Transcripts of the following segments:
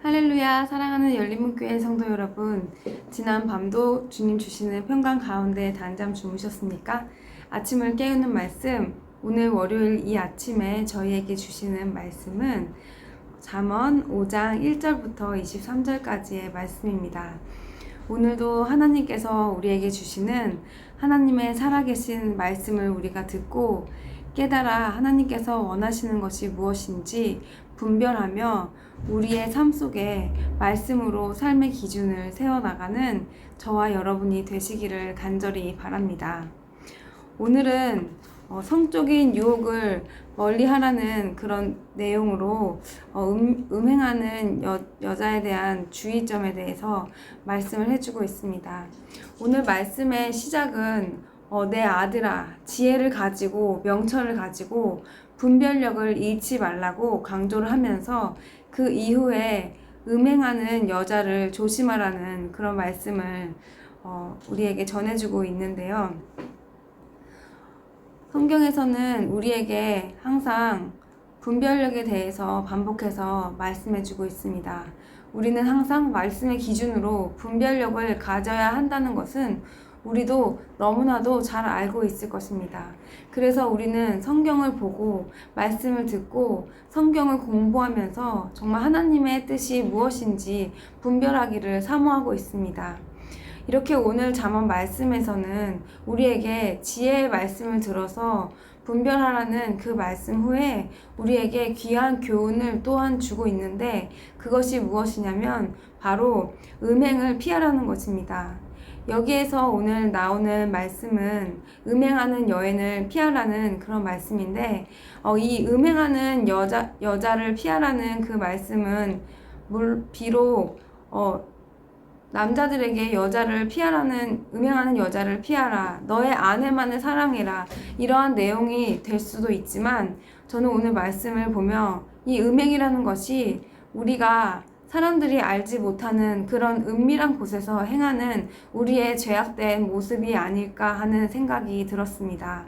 할렐루야, 사랑하는 열린문교회 성도 여러분, 지난 밤도 주님 주시는 평강 가운데 단잠 주무셨습니까? 아침을 깨우는 말씀, 오늘 월요일 이 아침에 저희에게 주시는 말씀은 잠언 5장 1절부터 23절까지의 말씀입니다. 오늘도 하나님께서 우리에게 주시는 하나님의 살아계신 말씀을 우리가 듣고 깨달아 하나님께서 원하시는 것이 무엇인지 분별하며 우리의 삶 속에 말씀으로 삶의 기준을 세워나가는 저와 여러분이 되시기를 간절히 바랍니다. 오늘은 성적인 유혹을 멀리하라는 그런 내용으로 음행하는 여자에 대한 주의점에 대해서 말씀을 해주고 있습니다. 오늘 말씀의 시작은 내 아들아, 지혜를 가지고 명철을 가지고 분별력을 잃지 말라고 강조를 하면서 그 이후에 음행하는 여자를 조심하라는 그런 말씀을 우리에게 전해주고 있는데요. 성경에서는 우리에게 항상 분별력에 대해서 반복해서 말씀해주고 있습니다. 우리는 항상 말씀의 기준으로 분별력을 가져야 한다는 것은 우리도 너무나도 잘 알고 있을 것입니다. 그래서 우리는 성경을 보고 말씀을 듣고 성경을 공부하면서 정말 하나님의 뜻이 무엇인지 분별하기를 사모하고 있습니다. 이렇게 오늘 잠언 말씀에서는 우리에게 지혜의 말씀을 들어서 분별하라는 그 말씀 후에 우리에게 귀한 교훈을 또한 주고 있는데 그것이 무엇이냐면 바로 음행을 피하라는 것입니다. 여기에서 오늘 나오는 말씀은 음행하는 여인을 피하라는 그런 말씀인데 이 음행하는 여자를 피하라는 그 말씀은 비록 남자들에게 여자를 피하라는, 음행하는 여자를 피하라, 너의 아내만을 사랑해라, 이러한 내용이 될 수도 있지만 저는 오늘 말씀을 보며 이 음행이라는 것이 우리가 사람들이 알지 못하는 그런 은밀한 곳에서 행하는 우리의 죄악된 모습이 아닐까 하는 생각이 들었습니다.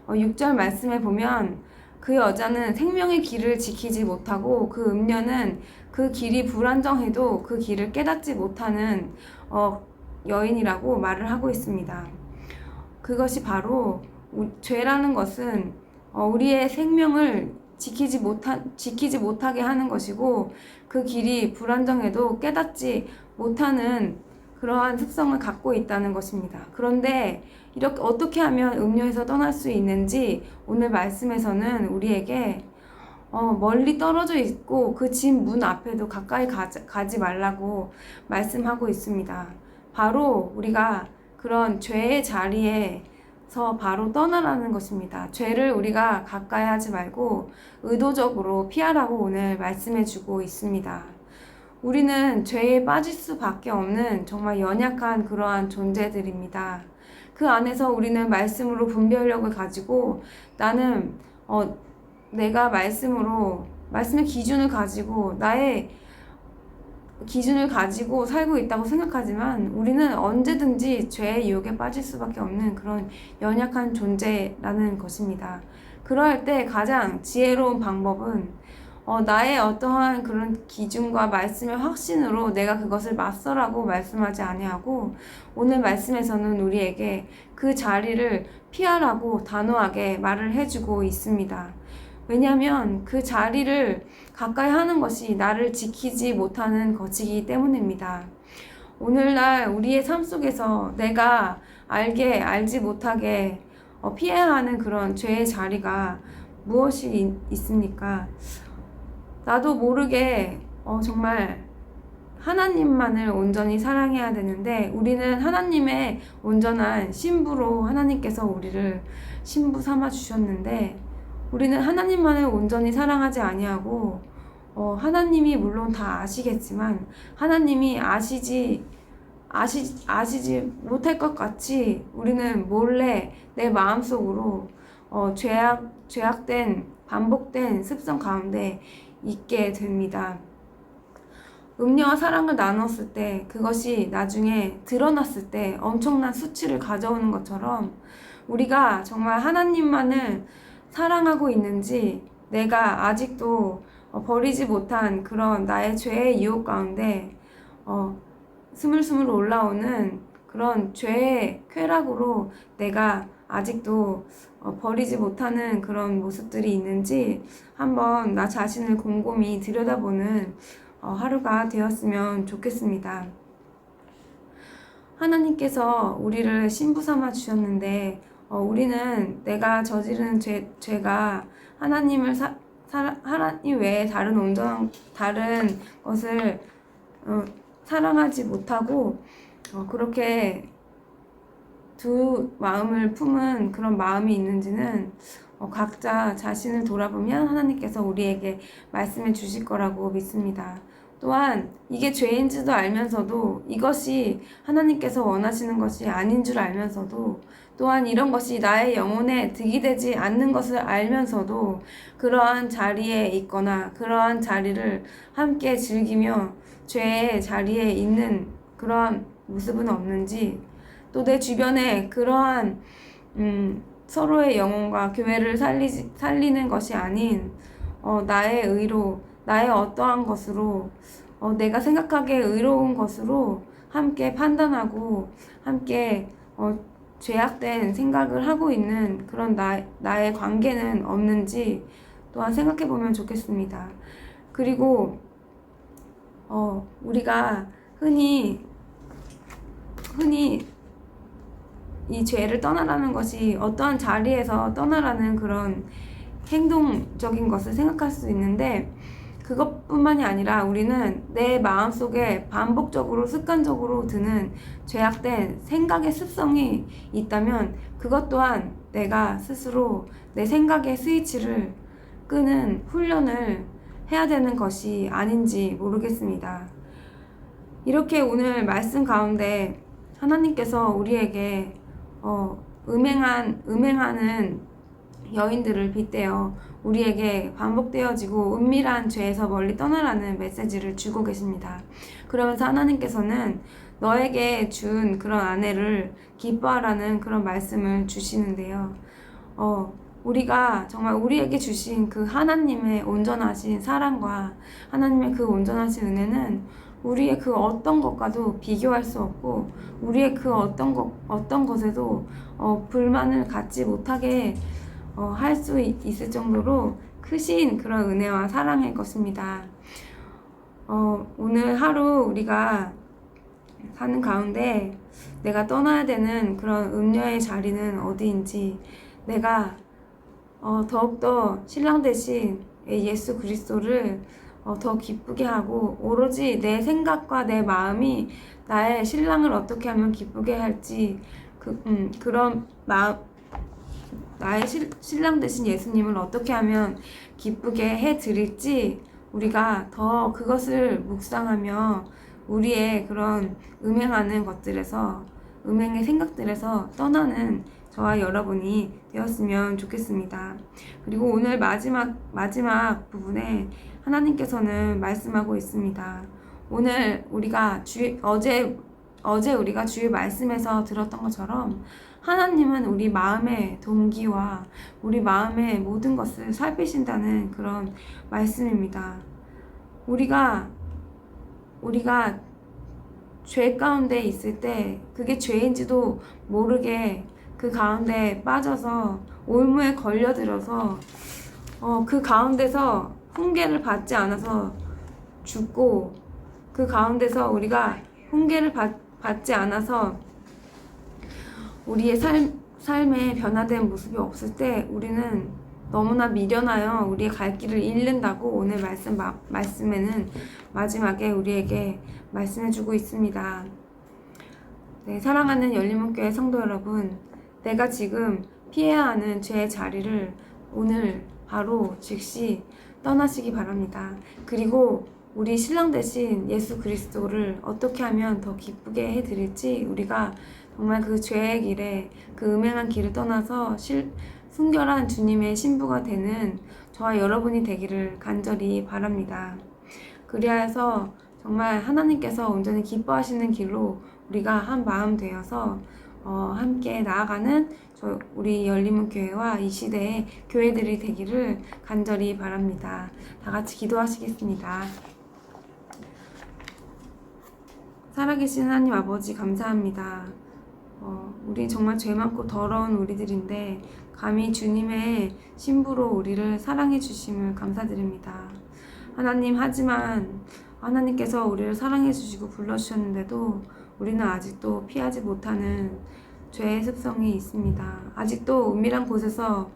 6절 말씀에 보면 그 여자는 생명의 길을 지키지 못하고 그 음녀는 그 길이 불안정해도 그 길을 깨닫지 못하는 여인이라고 말을 하고 있습니다. 그것이 바로 죄라는 것은 우리의 생명을 지키지 못하게 하는 것이고 그 길이 불안정해도 깨닫지 못하는 그러한 습성을 갖고 있다는 것입니다. 그런데 이렇게 어떻게 하면 음료에서 떠날 수 있는지 오늘 말씀에서는 우리에게 멀리 떨어져 있고 그 집 문 앞에도 가까이 가지 말라고 말씀하고 있습니다. 바로 우리가 그런 죄의 자리에서 바로 떠나라는 것입니다. 죄를 우리가 가까이 하지 말고 의도적으로 피하라고 오늘 말씀해 주고 있습니다. 우리는 죄에 빠질 수밖에 없는 정말 연약한 그러한 존재들입니다. 그 안에서 우리는 말씀으로 분별력을 가지고 나는 내가 말씀의 기준을 가지고 나의 기준을 가지고 살고 있다고 생각하지만 우리는 언제든지 죄의 유혹에 빠질 수밖에 없는 그런 연약한 존재라는 것입니다. 그럴 때 가장 지혜로운 방법은 나의 어떠한 그런 기준과 말씀의 확신으로 내가 그것을 맞서라고 말씀하지 아니하고 오늘 말씀에서는 우리에게 그 자리를 피하라고 단호하게 말을 해주고 있습니다. 왜냐하면 그 자리를 가까이 하는 것이 나를 지키지 못하는 것이기 때문입니다. 오늘날 우리의 삶 속에서 내가 알지 못하게 피해야 하는 그런 죄의 자리가 무엇이 있습니까? 나도 모르게 정말 하나님만을 온전히 사랑해야 되는데 우리는 하나님의 온전한 신부로 하나님께서 우리를 신부 삼아 주셨는데 우리는 하나님만을 온전히 사랑하지 아니하고 하나님이 물론 다 아시겠지만 하나님이 아시지 못할 것 같이 우리는 몰래 내 마음속으로 죄악된 반복된 습성 가운데 있게 됩니다. 음녀와 사랑을 나눴을 때 그것이 나중에 드러났을 때 엄청난 수치를 가져오는 것처럼 우리가 정말 하나님만을 사랑하고 있는지 내가 아직도 버리지 못한 그런 나의 죄의 유혹 가운데 스물스물 올라오는 그런 죄의 쾌락으로 내가 아직도 버리지 못하는 그런 모습들이 있는지 한번 나 자신을 곰곰이 들여다보는 하루가 되었으면 좋겠습니다. 하나님께서 우리를 신부 삼아 주셨는데 우리는 내가 저지른 죄가 하나님 외에 다른 것을 사랑하지 못하고 그렇게 두 마음을 품은 그런 마음이 있는지는 각자 자신을 돌아보면 하나님께서 우리에게 말씀해 주실 거라고 믿습니다. 또한 이게 죄인지도 알면서도 이것이 하나님께서 원하시는 것이 아닌 줄 알면서도 또한 이런 것이 나의 영혼에 득이 되지 않는 것을 알면서도 그러한 자리에 있거나 그러한 자리를 함께 즐기며 죄의 자리에 있는 그러한 모습은 없는지, 또 내 주변에 그러한 서로의 영혼과 교회를 살리는 것이 아닌 나의 의로, 나의 어떠한 것으로 내가 생각하기에 의로운 것으로 함께 판단하고 함께 죄악된 생각을 하고 있는 그런 나의 관계는 없는지 또한 생각해 보면 좋겠습니다. 그리고 우리가 흔히 이 죄를 떠나라는 것이 어떠한 자리에서 떠나라는 그런 행동적인 것을 생각할 수 있는데, 그것뿐만이 아니라 우리는 내 마음속에 반복적으로 습관적으로 드는 죄악된 생각의 습성이 있다면 그것 또한 내가 스스로 내 생각의 스위치를 끄는 훈련을 해야 되는 것이 아닌지 모르겠습니다. 이렇게 오늘 말씀 가운데 하나님께서 우리에게 음행하는 여인들을 빗대어 우리에게 반복되어지고 은밀한 죄에서 멀리 떠나라는 메시지를 주고 계십니다. 그러면서 하나님께서는 너에게 준 그런 아내를 기뻐하라는 그런 말씀을 주시는데요. 우리가 정말 우리에게 주신 그 하나님의 온전하신 사랑과 하나님의 그 온전하신 은혜는 우리의 그 어떤 것과도 비교할 수 없고 우리의 그 어떤 것에도 불만을 갖지 못하게 할 수 있을 정도로 크신 그런 은혜와 사랑일 것입니다. 오늘 하루 우리가 사는 가운데 내가 떠나야 되는 그런 음녀의 자리는 어디인지, 내가 더욱더 신랑 대신 예수 그리스도를 더 기쁘게 하고 오로지 내 생각과 내 마음이 나의 신랑을 어떻게 하면 기쁘게 할지 그런 마음, 나의 신랑 되신 예수님을 어떻게 하면 기쁘게 해드릴지 우리가 더 그것을 묵상하며 우리의 그런 음행하는 것들에서, 음행의 생각들에서 떠나는 저와 여러분이 되었으면 좋겠습니다. 그리고 오늘 마지막 부분에 하나님께서는 말씀하고 있습니다. 오늘 우리가 어제 우리가 주의 말씀에서 들었던 것처럼 하나님은 우리 마음의 동기와 우리 마음의 모든 것을 살피신다는 그런 말씀입니다. 우리가 죄 가운데 있을 때 그게 죄인지도 모르게 그 가운데 빠져서 올무에 걸려들어서 그 가운데서 훈계를 받지 않아서 죽고, 그 가운데서 우리가 훈계를 받지 않아서 우리의 삶에 변화된 모습이 없을 때 우리는 너무나 미련하여 우리의 갈 길을 잃는다고 오늘 말씀에는 마지막에 우리에게 말씀해주고 있습니다. 네, 사랑하는 열린문교회 성도 여러분, 내가 지금 피해야 하는 죄의 자리를 오늘 바로 즉시 떠나시기 바랍니다. 그리고 우리 신랑 대신 예수 그리스도를 어떻게 하면 더 기쁘게 해드릴지 우리가 정말 그 죄의 길에, 그 음행한 길을 떠나서 순결한 주님의 신부가 되는 저와 여러분이 되기를 간절히 바랍니다. 그리하여서 정말 하나님께서 온전히 기뻐하시는 길로 우리가 한 마음 되어서 함께 나아가는 우리 열림문 교회와 이 시대의 교회들이 되기를 간절히 바랍니다. 다 같이 기도하시겠습니다. 살아계신 하나님 아버지 감사합니다. 우리 정말 죄 많고 더러운 우리들인데 감히 주님의 신부로 우리를 사랑해 주심을 감사드립니다. 하나님, 하지만 하나님께서 우리를 사랑해 주시고 불러주셨는데도 우리는 아직도 피하지 못하는 죄의 습성이 있습니다. 아직도 은밀한 곳에서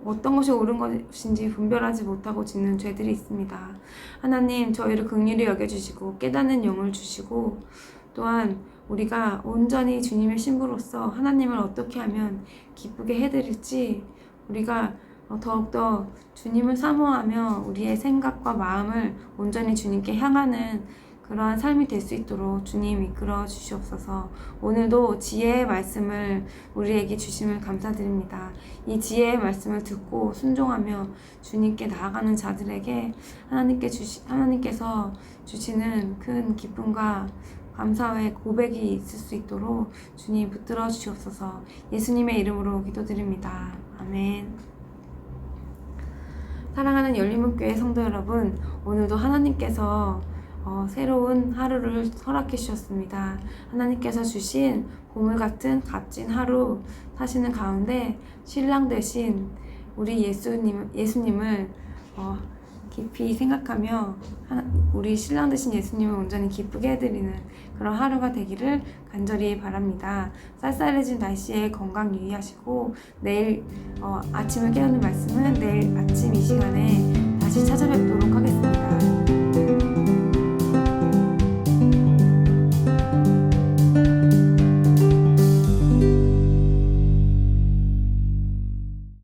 어떤 것이 옳은 것인지 분별하지 못하고 짓는 죄들이 있습니다. 하나님, 저희를 긍휼히 여겨주시고 깨닫는 영을 주시고 또한 우리가 온전히 주님의 신부로서 하나님을 어떻게 하면 기쁘게 해드릴지 우리가 더욱더 주님을 사모하며 우리의 생각과 마음을 온전히 주님께 향하는 그러한 삶이 될 수 있도록 주님 이끌어 주시옵소서. 오늘도 지혜의 말씀을 우리에게 주심을 감사드립니다. 이 지혜의 말씀을 듣고 순종하며 주님께 나아가는 자들에게 하나님께서 주시는 큰 기쁨과 감사의 고백이 있을 수 있도록 주님 붙들어 주시옵소서. 예수님의 이름으로 기도드립니다. 아멘. 사랑하는 열림문교회 성도 여러분, 오늘도 하나님께서 새로운 하루를 허락해 주셨습니다. 하나님께서 주신 보물 같은 값진 하루 사시는 가운데 신랑 되신 우리 예수님을 깊이 생각하며 우리 신랑 되신 예수님을 온전히 기쁘게 해드리는 그런 하루가 되기를 간절히 바랍니다. 쌀쌀해진 날씨에 건강 유의하시고 내일 아침을 깨우는 말씀은 내일 아침 이 시간에 다시 찾아뵙도록 하겠습니다.